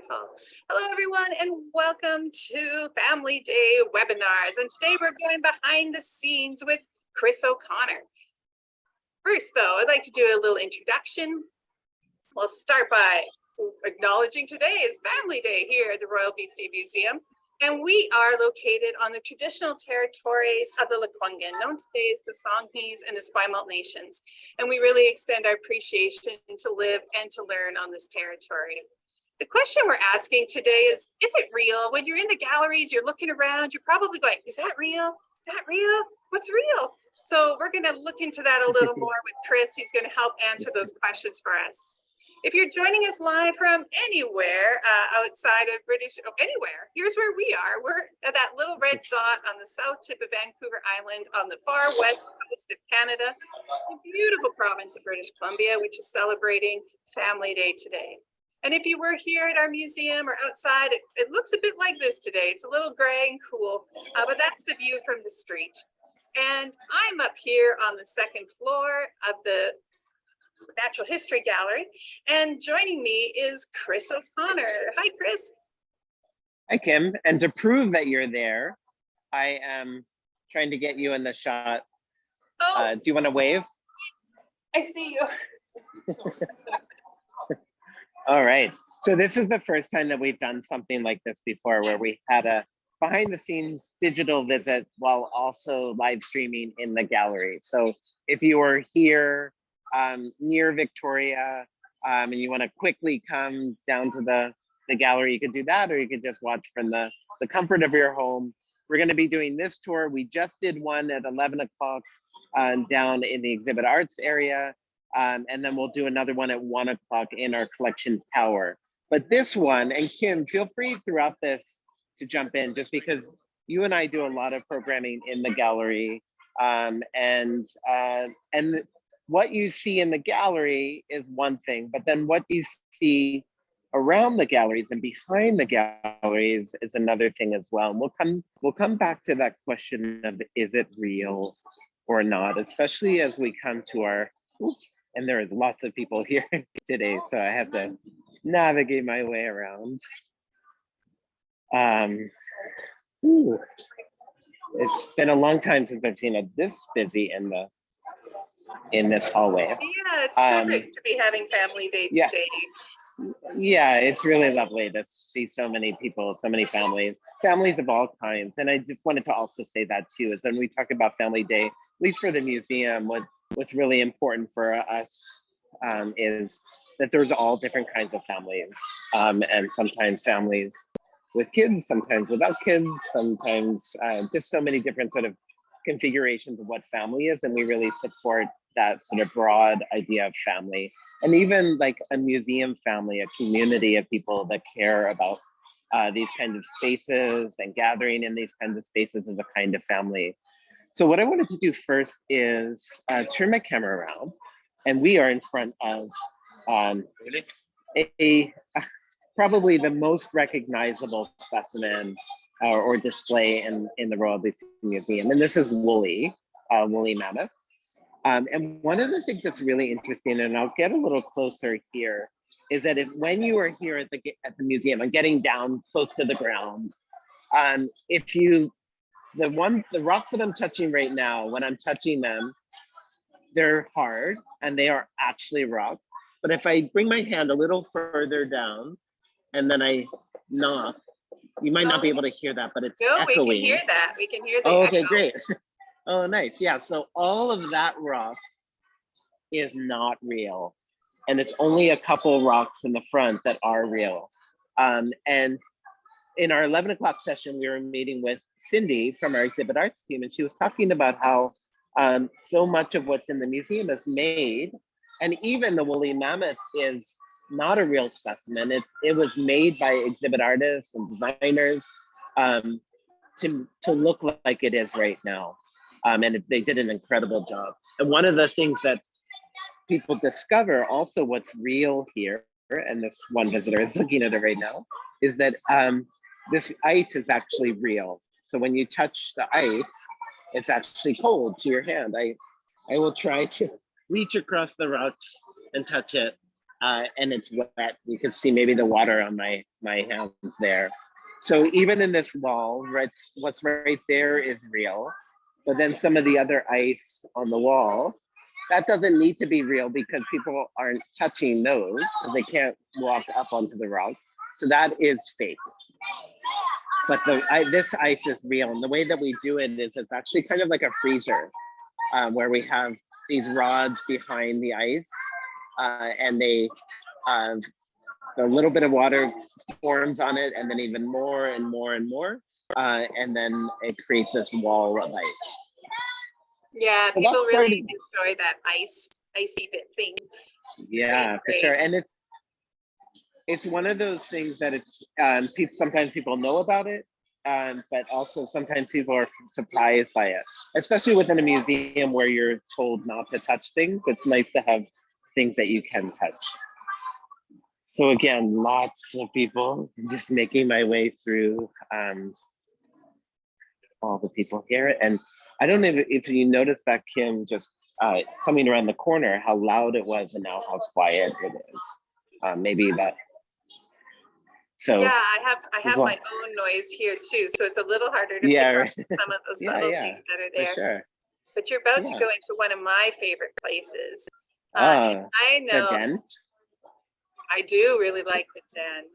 Wonderful. Hello, everyone, and welcome to Family Day webinars. And today we're going behind the scenes with Chris O'Connor. First, though, I'd like to do a little introduction. We'll start by acknowledging today is Family Day here at the Royal BC Museum. And we are located on the traditional territories of the Lekwungen, known today as the Songhees and Esquimalt nations. And we really extend our appreciation to live and to learn on this territory. The question we're asking today is it real? When you're in the galleries, you're looking around, you're probably going, is that real? Is that real? What's real? So we're going to look into that a little more with Chris. He's going to help answer those questions for us. If you're joining us live from anywhere outside of anywhere, here's where we are. We're at that little red dot on the south tip of Vancouver Island on the far west coast of Canada, the beautiful province of British Columbia, which is celebrating Family Day today. And if you were here at our museum or outside, it looks a bit like this today. It's a little gray and cool, but that's the view from the street. And I'm up here on the second floor of the Natural History Gallery, and joining me is Chris O'Connor. Hi, Chris. Hi, Kim. And to prove that you're there, I am trying to get you in the shot. Oh, do you want to wave? I see you. All right. So this is the first time that we've done something like this before, where we had a behind the scenes digital visit while also live streaming in the gallery. So if you were here near Victoria and you want to quickly come down to the gallery, you could do that, or you could just watch from the comfort of your home. We're going to be doing this tour. We just did one at 11 o'clock down in the exhibit arts area. And then we'll do another one at 1 o'clock in our collections tower. But this one, and Kim, feel free throughout this to jump in, just because you and I do a lot of programming in the gallery. And what you see in the gallery is one thing, but then what you see around the galleries and behind the galleries is another thing as well. And we'll come back to that question of, is it real or not, especially as we come to our, oops, and there is lots of people here today, so I have to navigate my way around. It's been a long time since I've seen it this busy in this hallway. Yeah, it's terrific to be having Family Day today. Yeah, it's really lovely to see so many people, so many families of all kinds. And I just wanted to also say that too, is when we talk about Family Day, at least for the museum, what's really important for us is that there's all different kinds of families, and sometimes families with kids, sometimes without kids, sometimes just so many different sort of configurations of what family is, and we really support that sort of broad idea of family. And even like a museum family, a community of people that care about these kinds of spaces and gathering in these kinds of spaces is a kind of family. So what I wanted to do first is turn my camera around, and we are in front of probably the most recognizable specimen or display in the Royal BC Museum, and this is woolly mammoth. And one of the things that's really interesting, and I'll get a little closer here, is that when you are here at the museum and getting down close to the ground, the rocks that I'm touching right now, when I'm touching them, they're hard and they are actually rock. But if I bring my hand a little further down and then I knock, you might not be able to hear that, but it's echoing. We can hear that. We can hear the okay, echo. Great. Oh, nice. Yeah, so all of that rock is not real. And it's only a couple rocks in the front that are real. And in our 11 o'clock session, we were meeting with Cindy from our exhibit arts team, and she was talking about how so much of what's in the museum is made, and even the woolly mammoth is not a real specimen. It was made by exhibit artists and designers to look like it is right now. And they did an incredible job. And one of the things that people discover also what's real here, and this one visitor is looking at it right now, is that this ice is actually real. So when you touch the ice, it's actually cold to your hand. I will try to reach across the rocks and touch it. and it's wet. You can see maybe the water on my hands there. So even in this wall, what's right there is real, but then some of the other ice on the wall, that doesn't need to be real because people aren't touching those because they can't walk up onto the rock. So that is fake. But this ice is real. And the way that we do it is it's actually kind of like a freezer where we have these rods behind the ice and a little bit of water forms on it and then even more and more and more. And then it creates this wall of ice. Yeah, So people that's really sort enjoy that icy bit thing. It's Yeah, for pretty sure. great. And it's one of those things that it's sometimes people know about it, but also sometimes people are surprised by it, especially within a museum where you're told not to touch things. It's nice to have things that you can touch. So again, lots of people. I'm just making my way through all the people here, and I don't know if you noticed that, Kim, just coming around the corner, how loud it was, and now how quiet it is. Maybe that. So Yeah, I as have long, my own noise here too, so it's a little harder to pick yeah, up right. some of those Yeah, yeah, subtleties that are for there. sure. But you're about to Yeah. go into one of my favorite places. And Oh, I the know den. I do really like the den.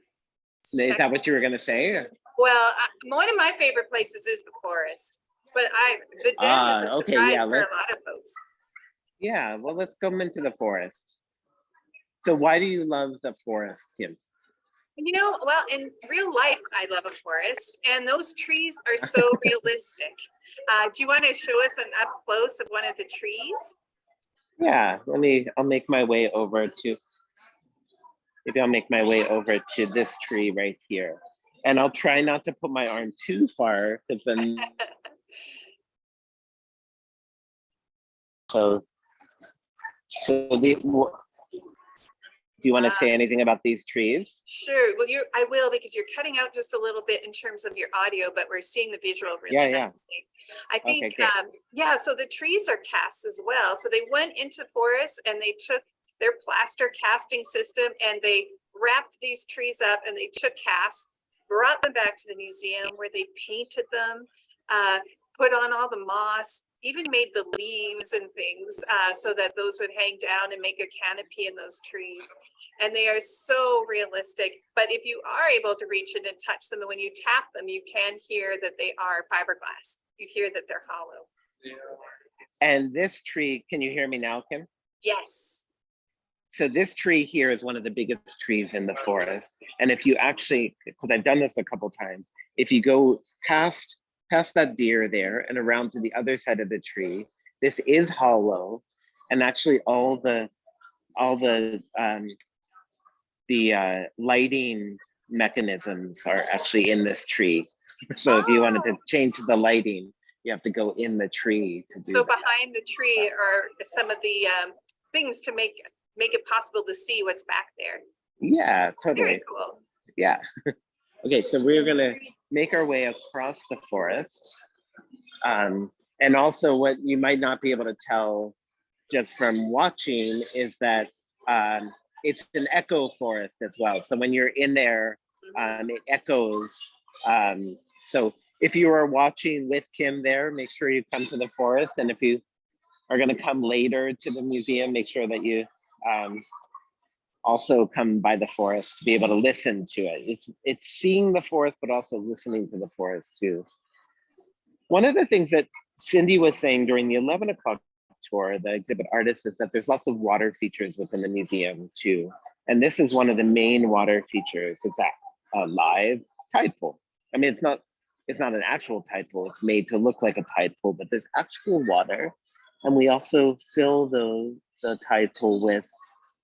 Let's Is check. that what you were gonna say? Well, one of my favorite places is the forest, but the den is a Okay, yeah, surprise for a lot of folks. well, let's go into the forest. So why do you love the forest, Kim? Well, in real life, I love a forest, and those trees are so realistic. Do you want to show us an up close of one of the trees? Yeah, I'll make my way over to, maybe I'll make my way over to this tree right here. And I'll try not to put my arm too far because then, so, do you want to say anything about these trees? Sure. Well, I will, because you're cutting out just a little bit in terms of your audio, but we're seeing the visual really Yeah. nicely. I think, Okay, great. yeah, so the trees are cast as well. So they went into forests and they took their plaster casting system and they wrapped these trees up and they took casts, brought them back to the museum where they painted them, put on all the moss, even made the leaves and things so that those would hang down and make a canopy in those trees. And they are so realistic. But if you are able to reach it and touch them, and when you tap them, you can hear that they are fiberglass. You hear that they're hollow. And this tree, can you hear me now, Kim? Yes. So this tree here is one of the biggest trees in the forest. And if you actually, because I've done this a couple times, if you go past that deer there and around to the other side of the tree, this is hollow. And actually all the lighting mechanisms are actually in this tree. So if you wanted to change the lighting, you have to go in the tree to do So that. behind the tree are some of the things to make it possible to see what's back there. Yeah, totally. Very cool. Yeah. Okay, so we're gonna make our way across the forest. And also what you might not be able to tell just from watching is that it's an echo forest as well. So when you're in there, it echoes. So if you are watching with Kim there, make sure you come to the forest. And if you are gonna come later to the museum, make sure that you also come by the forest to be able to listen to it. It's seeing the forest, but also listening to the forest too. One of the things that Cindy was saying during the 11 o'clock tour, the exhibit artist, is that there's lots of water features within the museum too. And this is one of the main water features. It's a live tide pool. I mean, it's not an actual tide pool. It's made to look like a tide pool, but there's actual water. And we also fill the tide pool with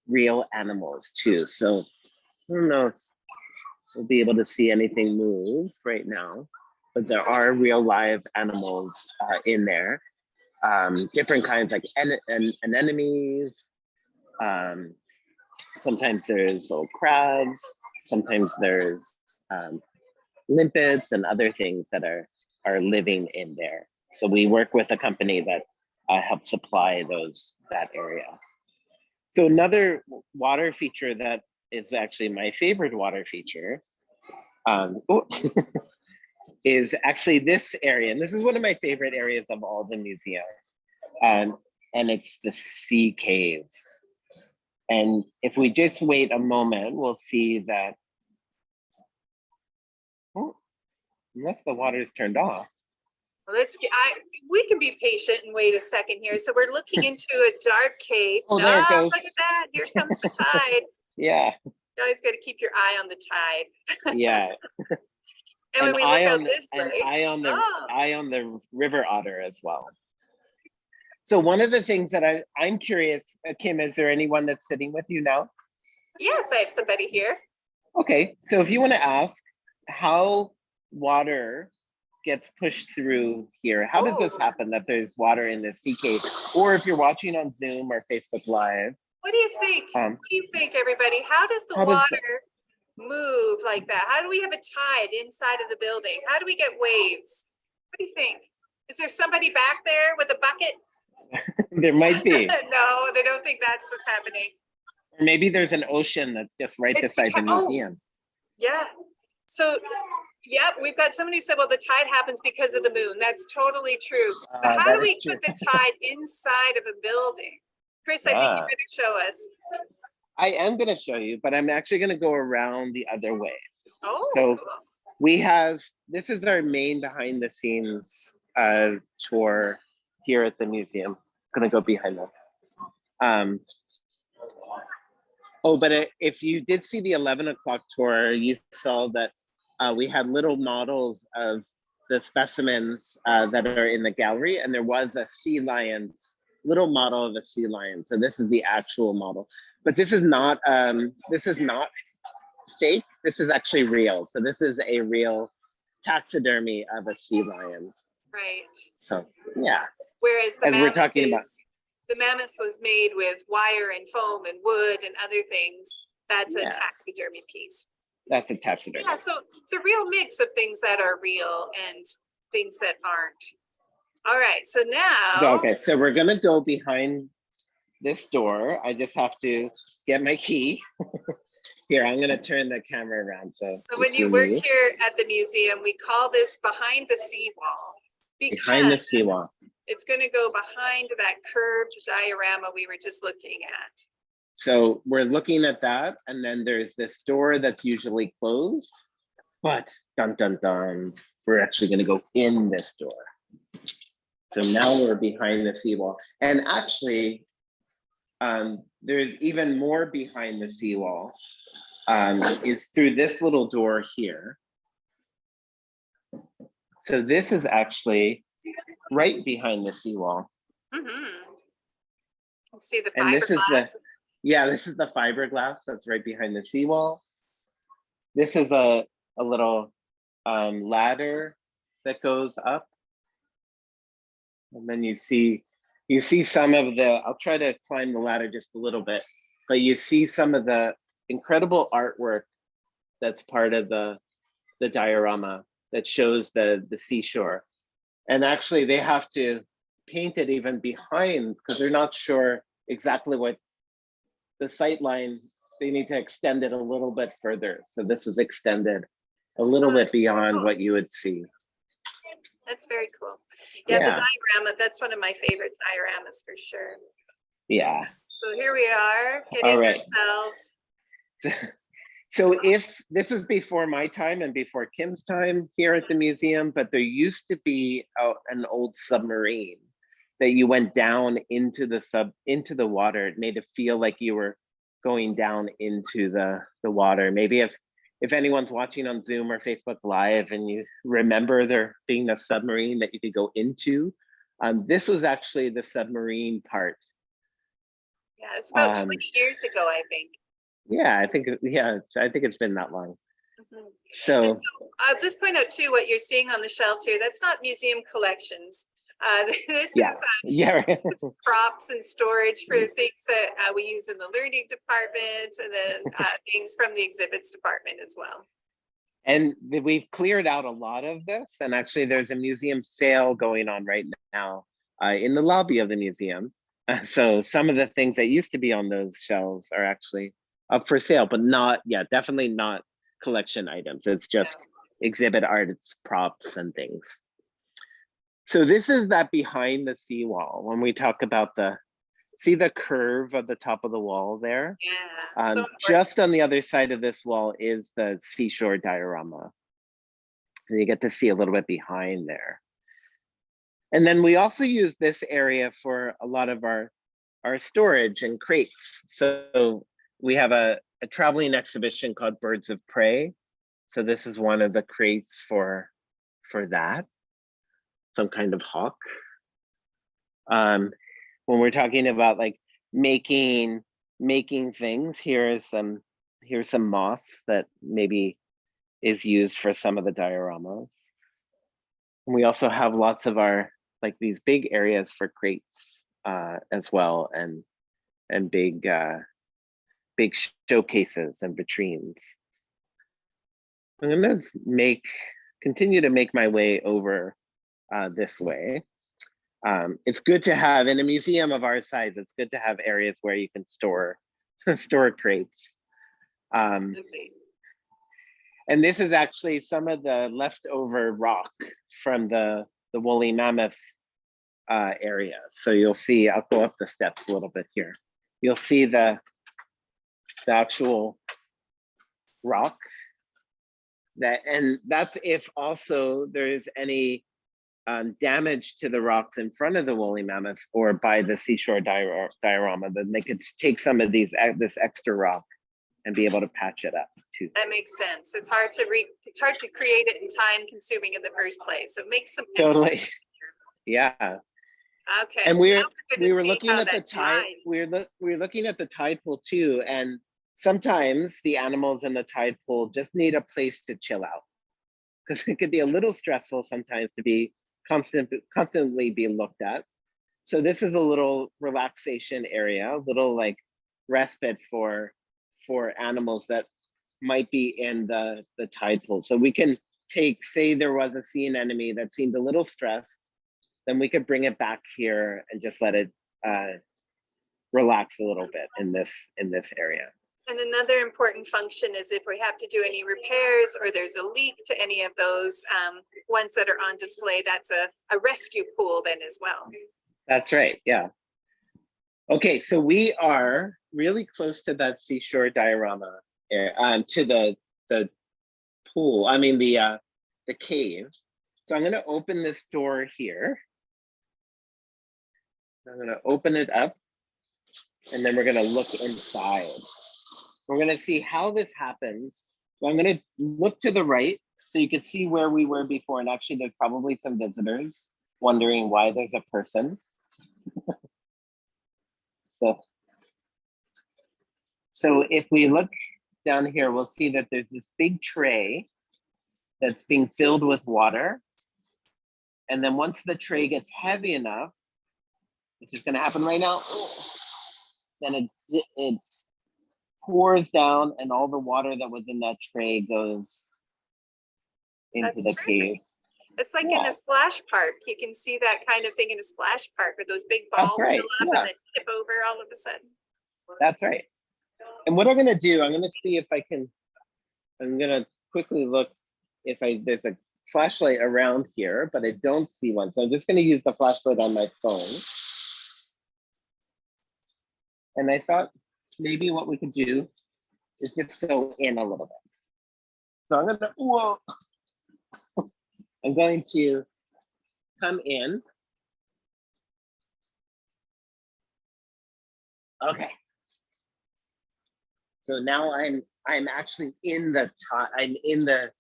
real animals too. So I don't know if we'll be able to see anything move right now, but there are real live animals in there. Different kinds like anemones. Sometimes there's little crabs. Sometimes there's limpets and other things that are living in there. So we work with a company that helps supply that area. So another water feature that is actually my favorite water feature oh, is actually this area. And this is one of my favorite areas of all the museum. And it's the sea cave. And if we just wait a moment, we'll see that, oh, unless the water is turned off. Well, we can be patient and wait a second here. So we're looking into a dark cave. Oh, there it Ah, goes. look at that. Here comes the tide. Yeah, You always got to keep your eye on the tide. yeah. And when we look out this an way, eye on the oh, eye on the river otter as well. So one of the things that I'm curious, Kim, is there anyone that's sitting with you now? yes, I have somebody here. Okay, so if you want to ask how water gets pushed through here, how does this Oh. happen that there's water in the sea cave? Or if you're watching on Zoom or Facebook Live, What do you think? What do you think, everybody? How does the water move like that? How do we have a tide inside of the building? How do we get waves? What do you think? Is there somebody back there with a bucket? there might be. No, they don't think that's what's happening. Or maybe there's an ocean that's just right beside the museum. Yeah. So, yep, we've got somebody who said, well, the tide happens because of the moon. That's totally true. But how do we put the tide inside of a building? Chris, I think you better show us. I am going to show you, but I'm actually going to go around the other way. Oh, so cool. We have, this is our main behind the scenes tour here at the museum. I'm going to go behind them. Oh, but if you did see the 11 o'clock tour, you saw that we had little models of the specimens that are in the gallery, and there was a sea lion's little model of a sea lion. So this is the actual model, but this is not fake. This is actually real. So this is a real taxidermy of a sea lion. Right. So yeah. Whereas the As we're talking about, the mammoth was made with wire and foam and wood and other things. That's a taxidermy piece. That's a taxidermy. Yeah, so it's a real mix of things that are real and things that aren't. All right, so now. Okay, so we're gonna go behind this door. I just have to get my key. Here, I'm gonna turn the camera around. So when you work here at the museum, we call this behind the seawall. Behind the seawall. It's going to go behind that curved diorama we were just looking at. So we're looking at that, and then there's this door that's usually closed, but dun dun dun, we're actually going to go in this door. So now we're behind the seawall, and actually, there's even more behind the seawall. Is through this little door here. So this is actually right behind the seawall. Mm-hmm. Let's see the and this is fiberglass. This is the fiberglass that's right behind the seawall. This is a little ladder that goes up. And then you see some of the, I'll try to climb the ladder just a little bit, but you see some of the incredible artwork that's part of the diorama that shows the seashore. And actually they have to paint it even behind because they're not sure exactly what the sight line, they need to extend it a little bit further. So this was extended a little bit beyond what you would see. That's very cool. Yeah, the diorama, that's one of my favorite dioramas for sure. Yeah. So here we are getting ourselves. So if this is before my time and before Kim's time here at the museum, but there used to be an old submarine that you went down into the water. It made it feel like you were going down into the water. Maybe if anyone's watching on Zoom or Facebook Live and you remember there being a submarine that you could go into, this was actually the submarine part. Yeah, it's about 20 years ago, I think. Yeah, I think it's been that long. Mm-hmm. So I'll just point out too, what you're seeing on the shelves here, that's not museum collections. This is props and storage for things that we use in the learning department, and then things from the exhibits department as well. And we've cleared out a lot of this, and actually there's a museum sale going on right now in the lobby of the museum. So some of the things that used to be on those shelves are actually up for sale, but not, yeah, definitely not collection items. It's just exhibit arts, props, and things. So this is that behind the seawall. When we talk about see the curve of the top of the wall there? Yeah. So Just on the other side of this wall is the seashore diorama. And you get to see a little bit behind there. And then we also use this area for a lot of our storage and crates. So we have a traveling exhibition called Birds of Prey. So this is one of the crates for that, some kind of hawk. When we're talking about like making things, here's some moss that maybe is used for some of the dioramas. And we also have lots of our like these big areas for crates as well, and big showcases and vitrines. I'm gonna continue to make my way over this way. It's good to have in a museum of our size. It's good to have areas where you can store crates. And this is actually some of the leftover rock from the woolly mammoth area. So you'll see, I'll go up the steps a little bit here. You'll see the actual rock and that's if also there's any damage to the rocks in front of the woolly mammoth or by the seashore diorama, then they could take some of this extra rock and be able to patch it up too. That makes sense. It's hard to create it and time consuming in the first place. So make some totally. Yeah. Okay. And so we were looking at the tide. We were looking at the tide pool too, and sometimes the animals in the tide pool just need a place to chill out because it could be a little stressful sometimes to be constantly be looked at. So this is a little relaxation area, a little like respite for animals that might be in the tide pool. So we can say there was a sea anemone that seemed a little stressed, then we could bring it back here and just let it relax a little bit in this area. And another important function is if we have to do any repairs or there's a leak to any of those ones that are on display, that's a rescue pool then as well. That's right, yeah. Okay, so we are really close to that seashore diorama, to the pool, I mean the cave. So I'm gonna open this door here. I'm gonna open it up and then we're gonna look inside. We're gonna see how this happens. So I'm gonna look to the right so you can see where we were before. And actually there's probably some visitors wondering why there's a person. So if we look down here, we'll see that there's this big tray that's being filled with water. And then once the tray gets heavy enough, which is gonna happen right now, then it pours down and all the water that was in that tray goes into the cave. It's like in a splash park. You can see that kind of thing in a splash park where those big balls fill up and then tip over all of a sudden. That's right. And what I'm gonna do, I'm gonna see if I can, I'm gonna quickly look if there's a flashlight around here, but I don't see one. So I'm just gonna use the flashlight on my phone. And I thought maybe what we could do is just go in a little bit. So I'm gonna, whoa. I'm going to come in. Okay. So now I'm actually in the top, I'm in the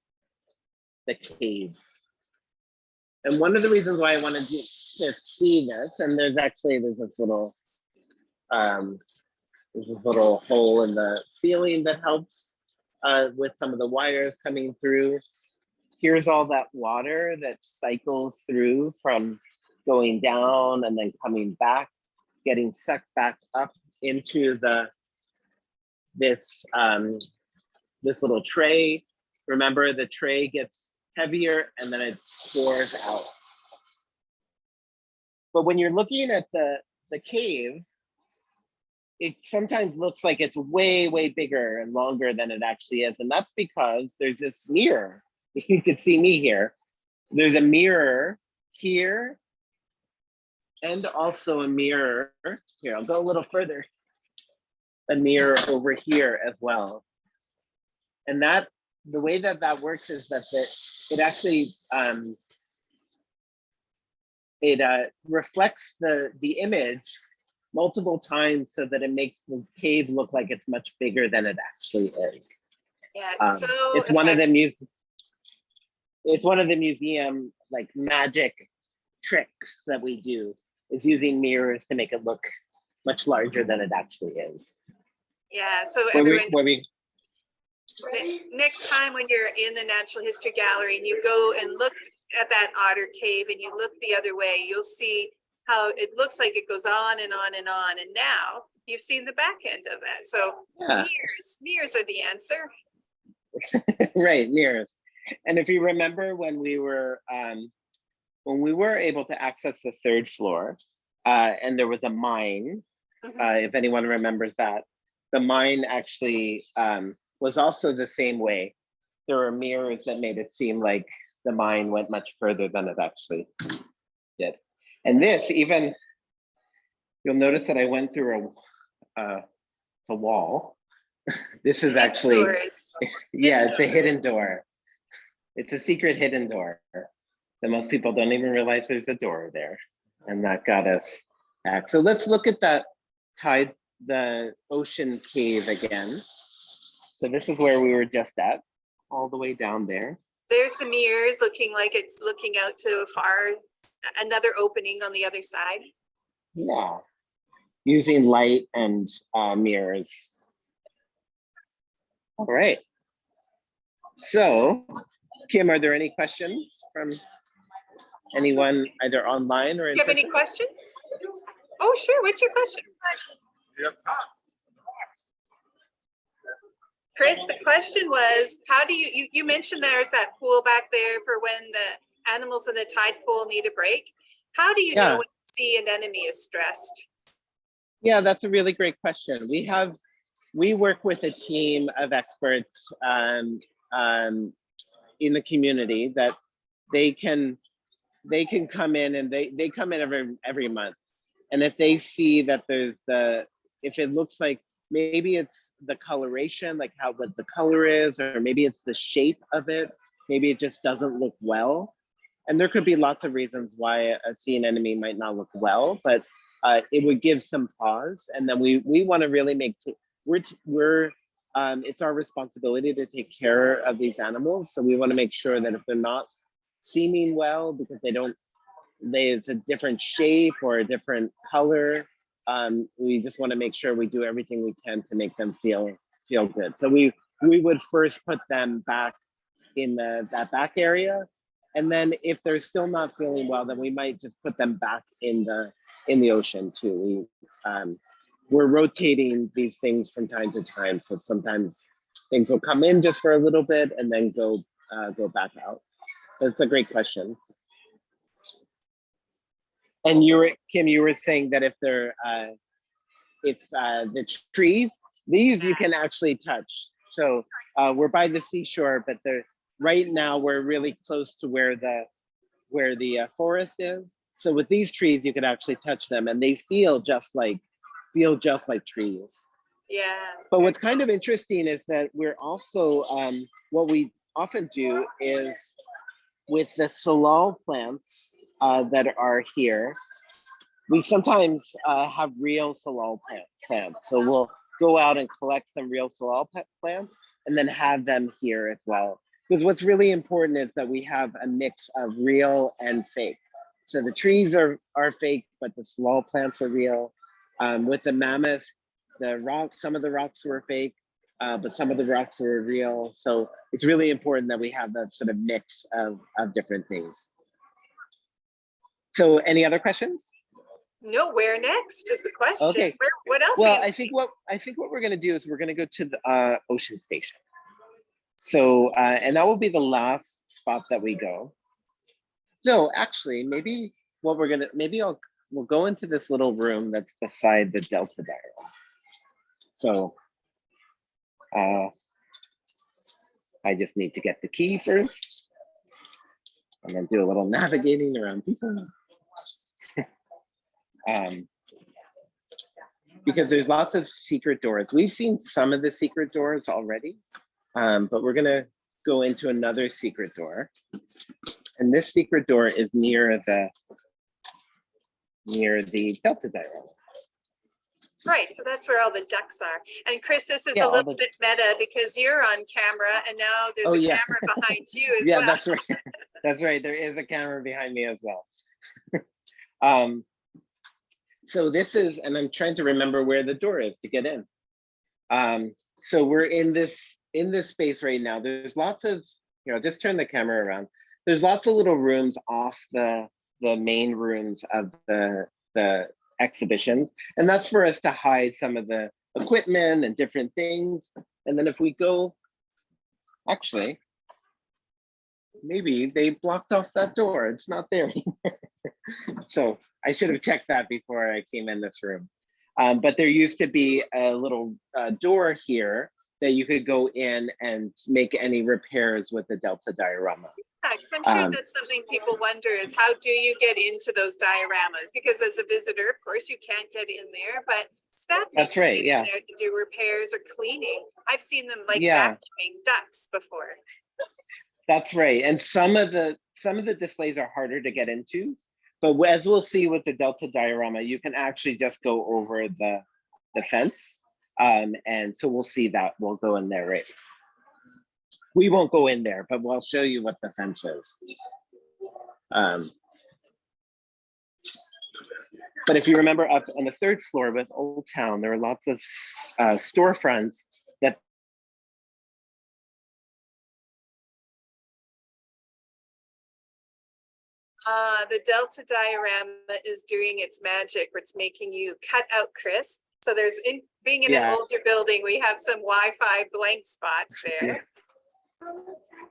cave. And one of the reasons why I wanted to see this, and there's this little hole in the ceiling that helps with some of the wires coming through. Here's all that water that cycles through from going down and then coming back, getting sucked back up into this little tray. Remember, the tray gets heavier and then it pours out. But when you're looking at the the cave, it sometimes looks like it's way, way bigger and longer than it actually is. And that's because there's this mirror. You can see me here. There's a mirror here and also a mirror here. I'll go a little further. A mirror over here as well. And that, the way that that works is that it actually, reflects the image multiple times so that it makes the cave look like it's much bigger than it actually is. Yeah, it's so It's one of the effective. it's one of the museum like magic tricks that we do, is using mirrors to make it look much larger than it actually is. Yeah, so Where everyone, we next time when you're in the Natural History Gallery and you go and look at that otter cave and you look the other way, you'll see how it looks like it goes on and on and on. And now you've seen the back end of that. So Yeah. mirrors are the answer. Right, mirrors. And if you remember when we were able to access the third floor, and there was a mine, Mhm. if anyone remembers that, the mine actually was also the same way. There were mirrors that made it seem like the mine went much further than it actually did. And this, even, you'll notice that I went through a wall. This is actually, Doors. yeah, Hidden it's a hidden door. It's a secret hidden door that most people don't even realize there's a door there. And that got us back. So let's look at that the ocean cave again. So this is where we were just at, all the way down there. There's the mirrors looking like it's looking out to far, another opening on the other side. Yeah, using light and mirrors. All right. So, Kim, are there any questions from anyone either online or in Do you have any person? questions? Oh, sure. What's your question? Chris, the question was, how do you mentioned there's that pool back there for when the animals in the tide pool need a break. How do you know Yeah. when you see an enemy is stressed? Yeah, that's a really great question. We work with a team of experts in the community that they can come in, and they come in every month. And if they see that if it looks like maybe it's the coloration, like what the color is, or maybe it's the shape of it, maybe it just doesn't look well. And there could be lots of reasons why a sea anemone might not look well, but it would give some pause. And then we want to really it's our responsibility to take care of these animals. So we want to make sure that if they're not seeming well because it's a different shape or a different color, we just want to make sure we do everything we can to make them feel good. So we would first put them back in that back area, and then if they're still not feeling well, then we might just put them back in the ocean too. We're rotating these things from time to time, so sometimes things will come in just for a little bit and then go back out. That's a great question. And Kim, you were saying that if the trees, these you can actually touch. So we're by the seashore, but right now we're really close to where the forest is. So with these trees, you can actually touch them, and they feel just like trees. Yeah. But what's kind of interesting is that we're also what we often do is with the salal plants that are here, we sometimes have real salal plants. So we'll go out and collect some real salal plants and then have them here as well. Because what's really important is that we have a mix of real and fake. So the trees are fake, but the salal plants are real. With the mammoth, some of the rocks were fake, but some of the rocks were real. So it's really important that we have that sort of mix of different things. So any other questions? No, where next is the question. Okay. What else? Well, I think what we're going to do is we're going to go to the ocean station. So and that will be the last spot that we go. No, actually, maybe I'll we'll go into this little room that's beside the Delta diorama. So I just need to get the key first and then do a little navigating around people. Because there's lots of secret doors. We've seen some of the secret doors already, but we're gonna go into another secret door. And this secret door is near the Delta diorama. Right, so that's where all the ducks are. And Chris, this is Yeah, a all little the- bit meta because you're on camera and now there's Oh, a yeah. camera behind you as Yeah, well. that's right. That's right. There is a camera behind me as well. So this is, and I'm trying to remember where the door is to get in. So we're in this space right now. There's lots of, just turn the camera around. There's lots of little rooms off the main rooms of the exhibitions. And that's for us to hide some of the equipment and different things. And then if we go, actually, maybe they blocked off that door. It's not there anymore. So I should have checked that before I came in this room. But there used to be a little door here that you could go in and make any repairs with the Delta diorama. Yeah, because I'm sure that's something people wonder is how do you get into those dioramas? Because as a visitor, of course, you can't get in there, but staff That's needs to right, get in yeah. there to do repairs or cleaning. I've seen them like Yeah. vacuuming ducks before. That's right. And some of the displays are harder to get into, but as we'll see with the Delta diorama, you can actually just go over the fence. And so we'll see that. We'll go in there, right? We won't go in there, but we'll show you what the fence is. But if you remember up on the third floor with Old Town, there are lots of storefronts that The Delta diorama is doing its magic, where it's making you cut out Chris. So there's being in Yeah. an older building, we have some Wi-Fi blank spots there.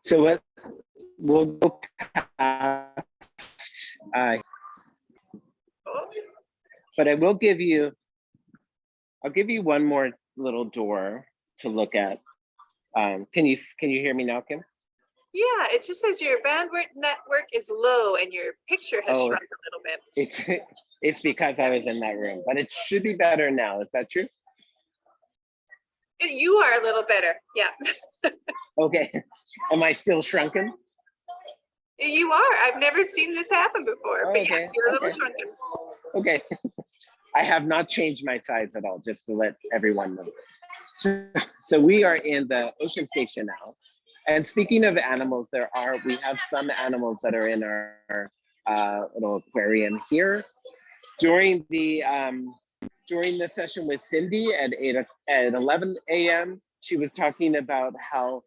So what we'll go past, Oh, but I'll give you one more little door to look at. Can you hear me now, Kim? yeah, it just says your bandwidth network is low and your picture has Oh. shrunk a little bit. It's because I was in that room, but it should be better now. Is that true? You are a little better, yeah. Okay. Am I still shrunken? You are. I've never seen this happen before, Oh, but yeah, okay, you're a little okay. shrunken. Okay. I have not changed my size at all, just to let everyone know. So we are in the Ocean Station now. And speaking of animals, we have some animals that are in our little aquarium here. During the session with Cindy at 11 a.m., she was talking about how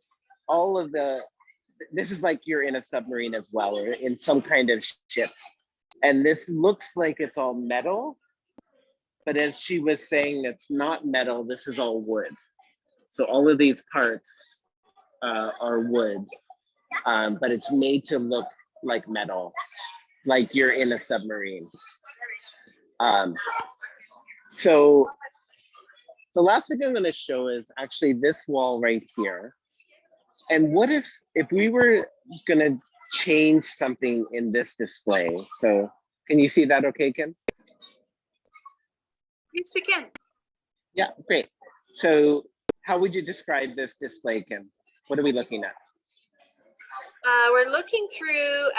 all of this is like you're in a submarine as well, or in some kind of ship. And this looks like it's all metal, but as she was saying, it's not metal, this is all wood. So all of these parts are wood, but it's made to look like metal, like you're in a submarine. So the last thing I'm going to show is actually this wall right here. And what if we were going to change something in this display? So can you see that okay, Kim? Yes, we can. Yeah, great. So how would you describe this display, Kim? What are we looking at? We're looking through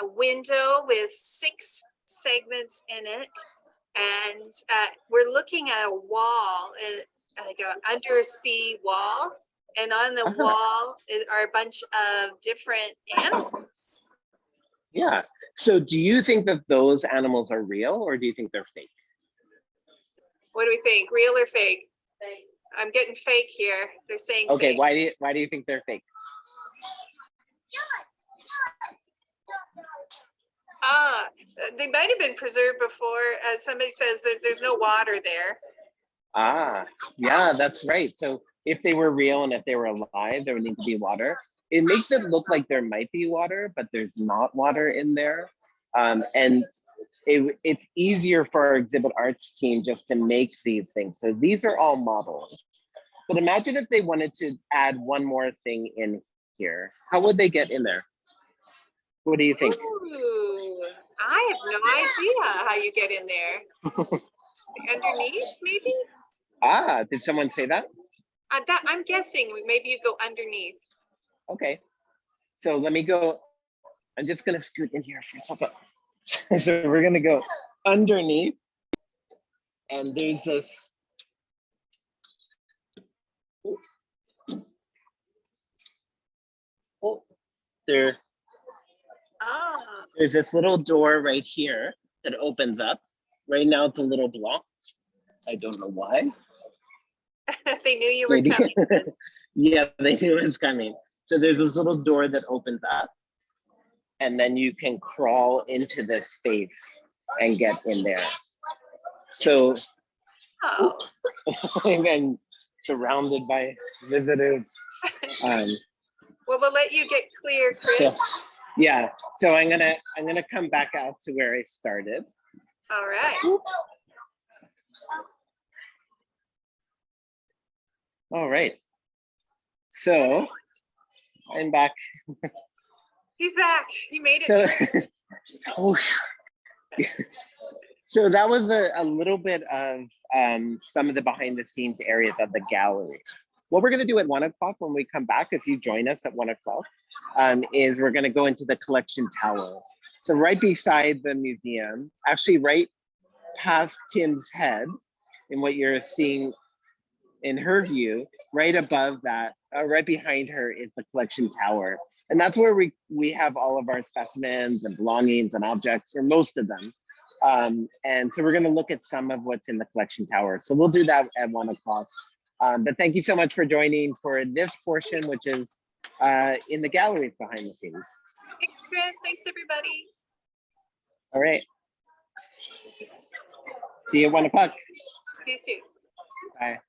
a window with 6 segments in it. And we're looking at a wall, like an undersea wall. And on the wall are a bunch of different animals. Yeah. So do you think that those animals are real, or do you think they're fake? What do we think? Real or fake? Fake. I'm getting fake here. They're saying Okay, fake. why do you think they're fake? They might have been preserved before. As somebody says that there's no water there. Yeah, that's right. So if they were real and if they were alive, there would need to be water. It makes it look like there might be water, but there's not water in there. And it's easier for our exhibit arts team just to make these things. So these are all models. But imagine if they wanted to add one more thing in here. How would they get in there? What do you think? Ooh, I have no idea how you get in there. Underneath, maybe? Ah, did someone say that? That I'm guessing maybe you go underneath. Okay. So let me go. I'm just gonna scoot in here for a second. So we're gonna go underneath, and there's this. Oh, there's Oh, this little door right here that opens up. Right now it's a little blocked. I don't know why. they knew you were Maybe. coming. Chris. Yeah, they knew it's coming. So there's this little door that opens up, and then you can crawl into this space and get in there. So Oh, and surrounded by visitors. Um, well, we'll let you get clear, Chris. so yeah, so I'm gonna come back out to where I started. All right. All right. So I'm back. He's back. He made it. So, Through. oh, so that was a little bit of some of the behind the scenes areas of the gallery. What we're going to do at 1 o'clock when we come back, if you join us at 1 o'clock, is we're going to go into the collection tower. So right beside the museum, actually right past Kim's head, in what you're seeing in her view, right above that, right behind her is the collection tower. And that's where we have all of our specimens and belongings and objects, or most of them. And so we're going to look at some of what's in the collection tower. So we'll do that at 1 o'clock. But thank you so much for joining for this portion, which is in the galleries behind the scenes. Thanks, Chris. Thanks, everybody. All right. See you at 1 o'clock. See you soon. Bye.